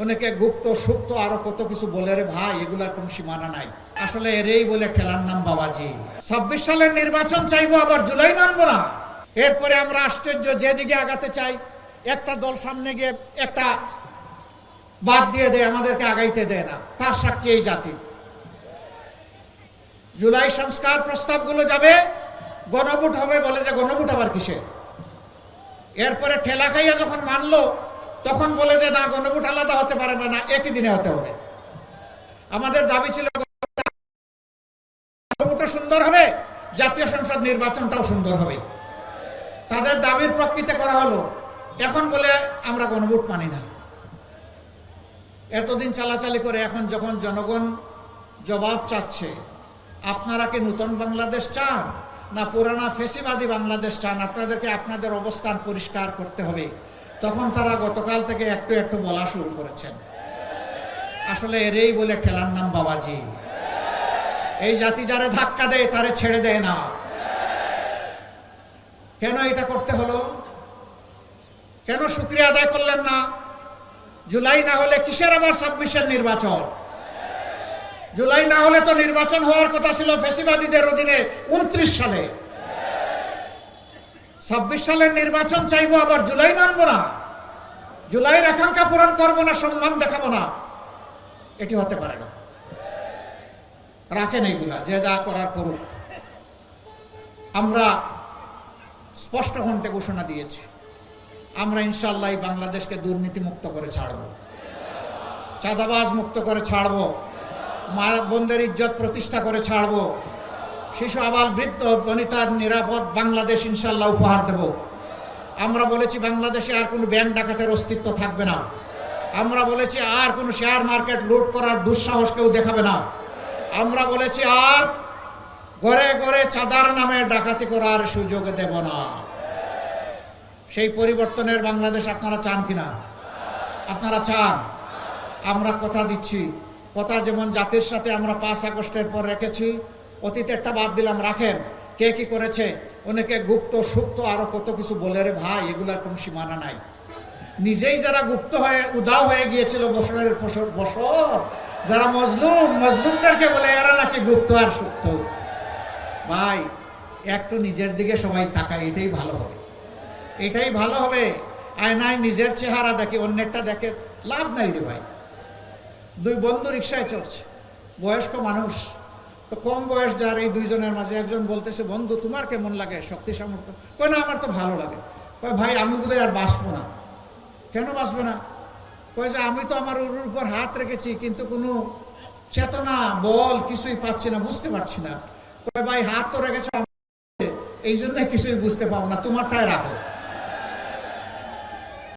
অনেকে গুপ্ত সুপ্ত আরো কত কিছু বলে রে ভাই, এগুলার কোনো সীমানা নাই। আসলে এরই বলে খেলার নাম বাবাজি। 26 সালের নির্বাচন চাইবো, আবার জুলাই মানবো না। এরপরে আমরা আশ্চর্য, যেদিকে আগাতে চাই একটা দল সামনে গিয়ে একটা বাদ দিয়ে দেয়, আমাদেরকে আগাইতে দেয় না। তার সাক্ষী এই জাতি। জুলাই সংস্কার প্রস্তাবগুলো যাবে, গণভোট হবে, বলে যে গণভোট আবার কিসের। এরপরে ঠেলা খাইয়া যখন মানলো তখন বলে যে না, গণভোট আলাদা হতে পারে না, একই দিনে হতে হবে। আমাদের দাবি ছিল গণভোটও সুন্দর হবে, জাতীয় সংসদ নির্বাচনটাও সুন্দর হবে। তাদের দাবির প্রেক্ষিতে করা হলো। এখন বলে আমরা গণভোট মানি না। এতদিন চালাচালি করে এখন যখন জনগণ জবাব চাচ্ছে, আপনারা কি নতুন বাংলাদেশ চান না পুরানা ফেসিবাদী বাংলাদেশ চান, আপনাদেরকে আপনাদের অবস্থান পরিষ্কার করতে হবে। তখন তারা গতকাল থেকে একটু একটু বলা শুরু করেছেন। আসলে এরই বলে খেলার নাম বাবাজি। এই জাতি যারা ধাক্কা দেয় তারে ছেড়ে দেয় না। কেন এটা করতে হলো? কেন শুকরিয়া আদায় করলেন না? জুলাই না হলে কিসের আবার 26-এর নির্বাচন? জুলাই না হলে তো নির্বাচন হওয়ার কথা ছিল ফেসিবাদীদের অধীনে 29 সালে। 26 সালের নির্বাচন চাইবো, আবার জুলাই মানবো না। জুলাইয়ের আকাঙ্ক্ষা পূরণ করবো না, সম্মান দেখাবো না। এটি হতে পারে না। রাখেন এইগুলা, যে যা করার করুক। আমরা স্পষ্ট কণ্ঠে ঘোষণা দিয়েছি, আমরা ইনশাআল্লাহ এই বাংলাদেশকে দুর্নীতি মুক্ত করে ছাড়বো, চাঁদাবাজ মুক্ত করে ছাড়বো, মা বোনদের ইজ্জত প্রতিষ্ঠা করে ছাড়বো, শিশু আবাল বৃদ্ধ বনিতার নিরাপদ বাংলাদেশ ইনশাআল্লাহ উপহার দেব। আমরা বলেছি বাংলাদেশে আর কোনো ব্যাংক ডাকাতের অস্তিত্ব থাকবে না। আমরা বলেছি আর কোনো শেয়ার মার্কেট লুট করার দুঃসাহস কেউ দেখাবে না। আমরা বলেছি আর ঘরে ঘরে চাঁদার নামে ডাকাতি করার সুযোগ দেব না। সেই পরিবর্তনের বাংলাদেশ আপনারা চান কিনা? আপনারা চান? আমরা কথা দিচ্ছি, কথা যেমন জাতির সাথে আমরা 5 আগস্টের পর রেখেছি, অতীতে একটা বাদ দিলাম, রাখেন। কে কি করেছে, অনেকে গুপ্ত সুপ্ত আরো কত কিছু বলে রে ভাই, এগুলার কোনো সীমানা নাই। নিজেই যারা গুপ্ত হয়ে উদাও হয়ে গিয়েছিল বছরের বছর, যারা মজলুমদেরকে বলে এরা নাকি গুপ্ত আর সুপ্ত। ভাই একটু নিজের দিকে সবাই তাকায়, এটাই ভালো হবে, এটাই ভালো হবে। আয়নায় নিজের চেহারা দেখে অন্যেরটা দেখে লাভ নাই রে ভাই। 2 বন্ধু রিক্সায় চড়ছে, বয়স্ক মানুষ। তো কম বয়স যার, এই 2 জনের মাঝে একজন বলতেছে, বন্ধু তোমার কেমন লাগে, শক্তি সামর্থ্য? কই না, আমার তো ভালো লাগে। কই ভাই আমি বোধহয় আর বাঁচবো না। কেন বাঁচবে না? কই যে আমি তো আমার উপর হাত রেখেছি, কিন্তু কোনো চেতনা বল কিছুই পাচ্ছি না, বুঝতে পারছি না। কই ভাই হাত তো রেখেছ, এই জন্য কিছুই বুঝতে পাও না, তোমারটাই রাখো।